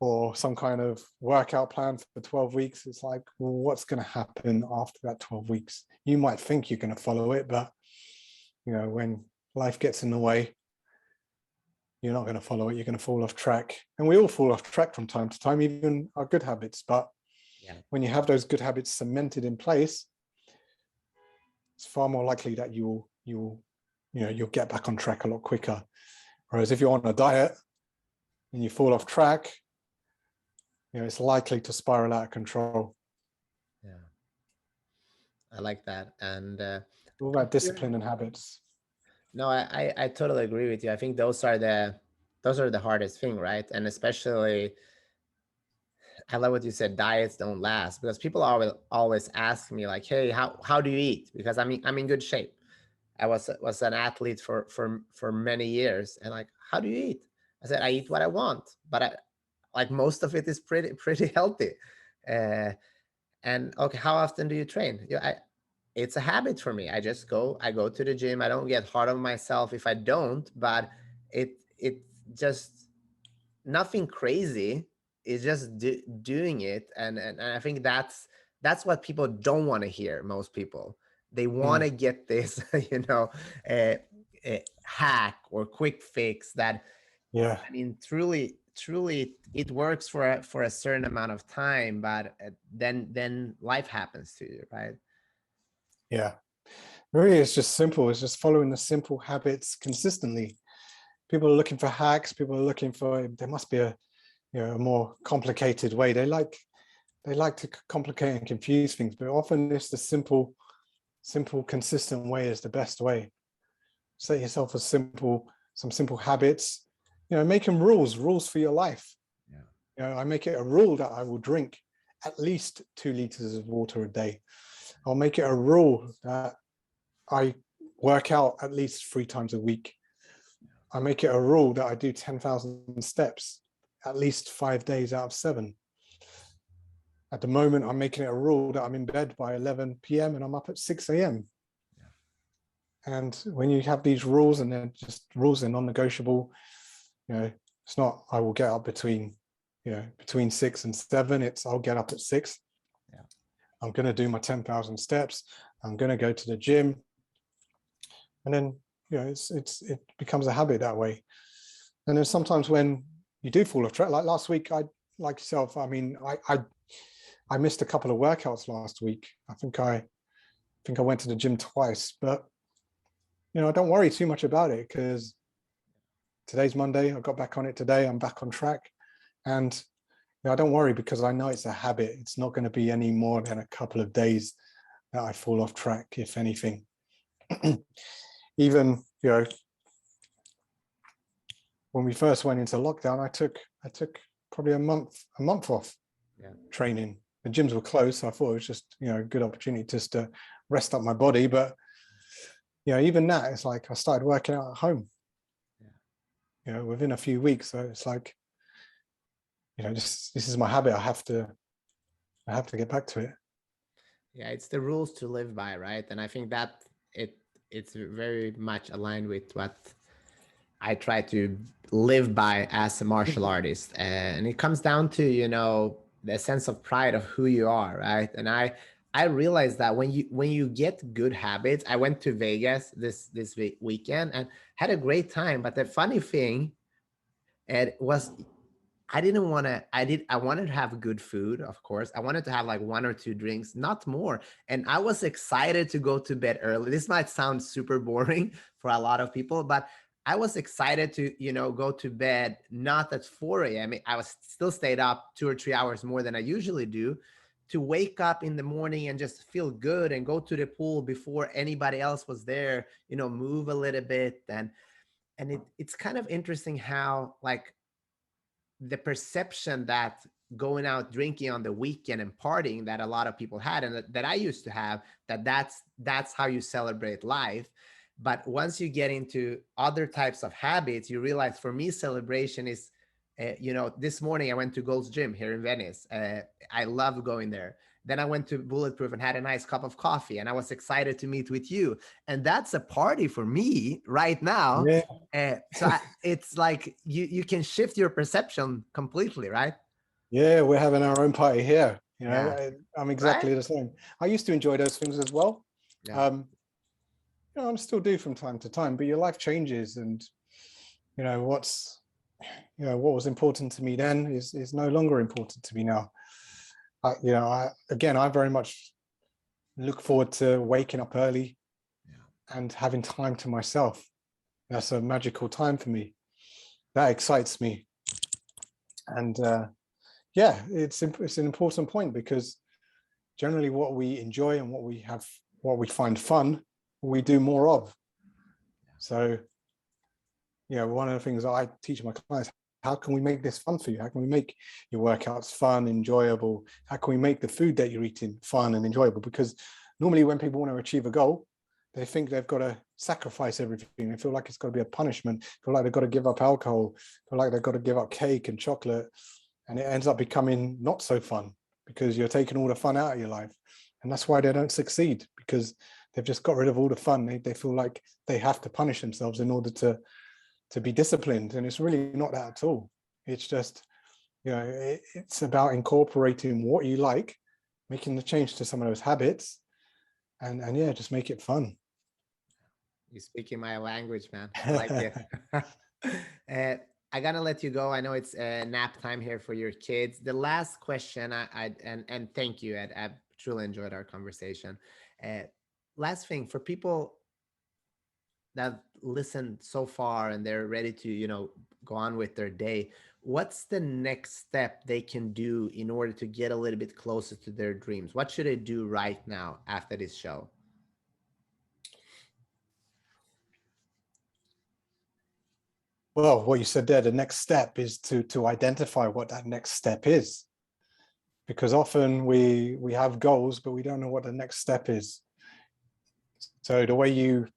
or some kind of workout plan for 12 weeks, it's like, well, what's going to happen after that 12 weeks? You might think you're going to follow it, but you know, when life gets in the way, you're not going to follow it. You're going to fall off track. And we all fall off track from time to time, even our good habits. But when you have those good habits cemented in place, it's far more likely that you'll get back on track a lot quicker. Whereas if you're on a diet and you fall off track, you know, it's likely to spiral out of control. Yeah, I like that. And all about discipline and habits. No, I totally agree with you. I think those are the hardest thing, right? And especially, I love what you said, diets don't last, because people always ask me like, hey, how do you eat? Because I'm in good shape. I was an athlete for many years, and like, how do you eat? I said, I eat what I want, but like most of it is pretty healthy. And okay, how often do you train? Yeah, it's a habit for me. I go to the gym. I don't get hard on myself if I don't, but it just nothing crazy. It's just doing it, and I think that's what people don't want to hear. Most people, they want to get this, hack or quick fix that. Yeah. I mean, truly, it works for a certain amount of time, but then life happens to you, right? Yeah. Really, it's just simple. It's just following the simple habits consistently. People are looking for hacks. People are looking for, there must be a more complicated way. They like to complicate and confuse things, but often it's the simple, consistent way is the best way. Set yourself some simple habits, make them rules for your life. I make it a rule that I will drink at least 2 liters of water a day. I'll make it a rule that I work out at least 3 times a week. I make it a rule that I do 10,000 steps at least 5 days out of 7. At the moment, I'm making it a rule that I'm in bed by 11 p.m. and I'm up at 6 a.m. And when you have these rules, and they're just rules, are non-negotiable, it's not, I will get up between 6 and 7. It's, I'll get up at 6. Yeah. I'm going to do my 10,000 steps. I'm going to go to the gym. And then, it becomes a habit that way. And then sometimes when you do fall off track, like last week, like yourself, I mean, I missed a couple of workouts last week. I think I went to the gym twice, but I don't worry too much about it, because today's Monday. I got back on it today. I'm back on track, and I don't worry, because I know it's a habit. It's not going to be any more than a couple of days that I fall off track, if anything. Even when we first went into lockdown, I took probably a month off training. The gyms were closed, so I thought it was just a good opportunity just to rest up my body. But even that, it's like I started working out at home within a few weeks. So it's like this is my habit. I have to get back to it. Yeah, it's the rules to live by, right? And I think that it's very much aligned with what I try to live by as a martial artist. And it comes down to, the sense of pride of who you are, right? And I realized that when you get good habits, I went to Vegas this weekend and had a great time. But the funny thing, Ed, was I wanted to have good food, of course. I wanted to have like 1 or 2 drinks, not more. And I was excited to go to bed early. This might sound super boring for a lot of people, but I was excited to, go to bed, not at 4 a.m. I was still stayed up 2 or 3 hours more than I usually do, to wake up in the morning and just feel good and go to the pool before anybody else was there, move a little bit. And it's kind of interesting how, like, the perception that going out drinking on the weekend and partying that a lot of people had, and that I used to have, that's how you celebrate life. But once you get into other types of habits, you realize, for me, celebration is, this morning I went to Gold's Gym here in Venice. I love going there. Then I went to Bulletproof and had a nice cup of coffee, and I was excited to meet with you. And that's a party for me right now. Yeah. It's like you can shift your perception completely, right? Yeah, we're having our own party here. Yeah. I'm exactly Right? the same. I used to enjoy those things as well. Yeah. I still do from time to time, but your life changes, and what was important to me then is no longer important to me now. I very much look forward to waking up early and having time to myself. That's a magical time for me. That excites me. And it's an important point, because generally what we enjoy and what we find fun, we do more of. So, one of the things I teach my clients, how can we make this fun for you? How can we make your workouts fun, enjoyable? How can we make the food that you're eating fun and enjoyable? Because normally when people want to achieve a goal, they think they've got to sacrifice everything. They feel like it's got to be a punishment, feel like they've got to give up alcohol, feel like they've got to give up cake and chocolate. And it ends up becoming not so fun, because you're taking all the fun out of your life. And that's why they don't succeed, because they've just got rid of all the fun. They feel like they have to punish themselves in order to be disciplined. And it's really not that at all. It's just, it's about incorporating what you like, making the change to some of those habits, and just make it fun. You're speaking my language, man. I like it. I gotta let you go. I know it's nap time here for your kids. The last question, and thank you, Ed. I truly enjoyed our conversation. Last thing, for people that listened so far and they're ready to, go on with their day, what's the next step they can do in order to get a little bit closer to their dreams? What should they do right now after this show? Well, what you said there, the next step is to identify what that next step is. because often we have goals, but we don't know what the next step is. So the way you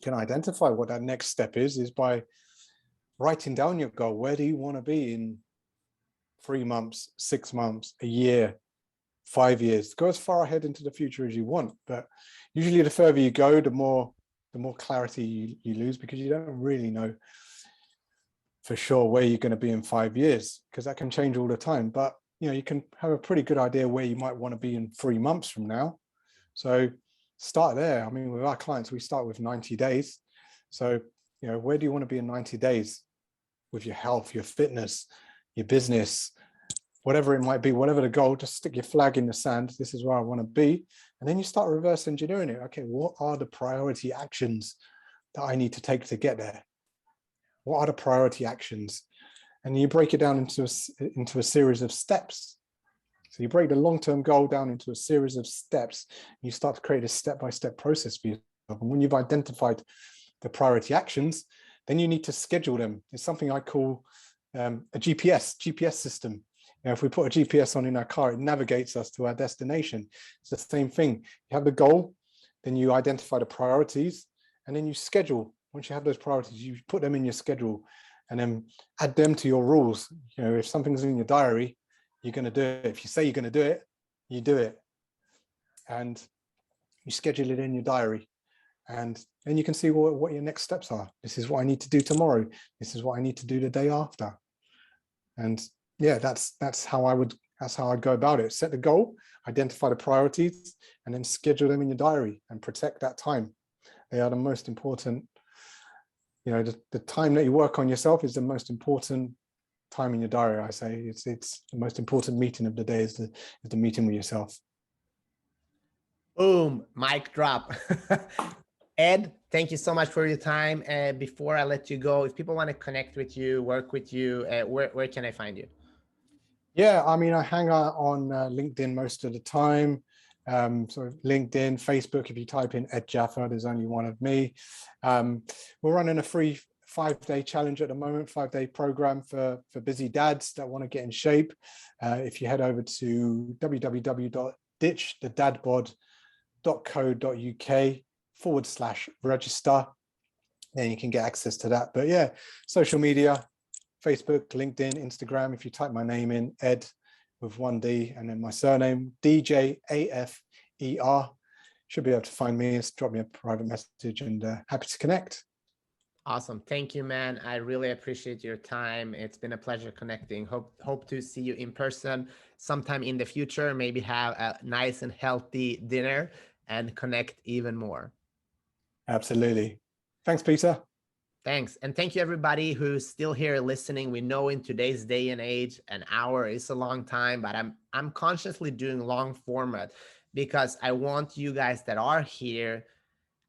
can identify what that next step is by writing down your goal. Where do you want to be in 3 months, 6 months, a year, 5 years? Go as far ahead into the future as you want, but usually the further you go, the more clarity you lose, because you don't really know for sure where you're going to be in 5 years, because that can change all the time. But you can have a pretty good idea where you might want to be in 3 months from now. So start there. I mean, with our clients, we start with 90 days. So where do you want to be in 90 days with your health, your fitness, your business, whatever it might be, whatever the goal? Just stick your flag in the sand. This is where I want to be. And then you start reverse engineering it. Okay, what are the priority actions that I need to take to get there? What are the priority actions? And you break it down into a series of steps. So you break the long-term goal down into a series of steps. And you start to create a step-by-step process for yourself. And when you've identified the priority actions, then you need to schedule them. It's something I call a GPS system. If we put a GPS on in our car, it navigates us to our destination. It's the same thing. You have the goal, then you identify the priorities, and then you schedule. Once you have those priorities, you put them in your schedule and then add them to your rules. If something's in your diary, you're going to do it. If you say you're going to do it, you do it. And you schedule it in your diary. And then you can see what your next steps are. This is what I need to do tomorrow. This is what I need to do the day after. And yeah, that's how I'd go about it. Set the goal, identify the priorities, and then schedule them in your diary and protect that time. They are the most important. The time that you work on yourself is the most important time in your diary. I say it's the most important meeting of the day is the meeting with yourself. Boom, mic drop. Ed, thank you so much for your time. Before I let you go, if people want to connect with you, work with you, where can I find you? Yeah, I mean, I hang out on LinkedIn most of the time. So LinkedIn, Facebook, if you type in Ed Djafer, there's only one of me. We're running a free 5-day challenge at the moment, 5-day program for busy dads that want to get in shape. If you head over to www.ditchthedadbod.co.uk/register, then you can get access to that. But yeah, social media, Facebook, LinkedIn, Instagram. If you type my name in, Ed with 1 D and then my surname, DJAFER, should be able to find me. Just drop me a private message and happy to connect. Awesome. Thank you, man. I really appreciate your time. It's been a pleasure connecting. Hope to see you in person sometime in the future. Maybe have a nice and healthy dinner and connect even more. Absolutely. Thanks, Peter. Thanks. And thank you, everybody who's still here listening. We know in today's day and age, an hour is a long time, but I'm consciously doing long format because I want you guys that are here.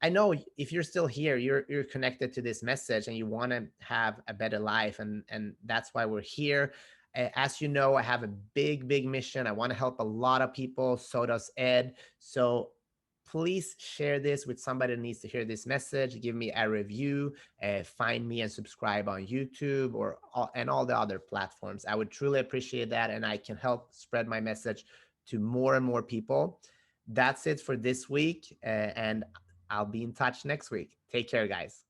I know if you're still here, you're connected to this message and you want to have a better life. And that's why we're here. As you know, I have a big mission. I want to help a lot of people. So does Ed. So please share this with somebody that needs to hear this message. Give me a review, find me and subscribe on YouTube and all the other platforms. I would truly appreciate that. And I can help spread my message to more and more people. That's it for this week. And I'll be in touch next week. Take care, guys.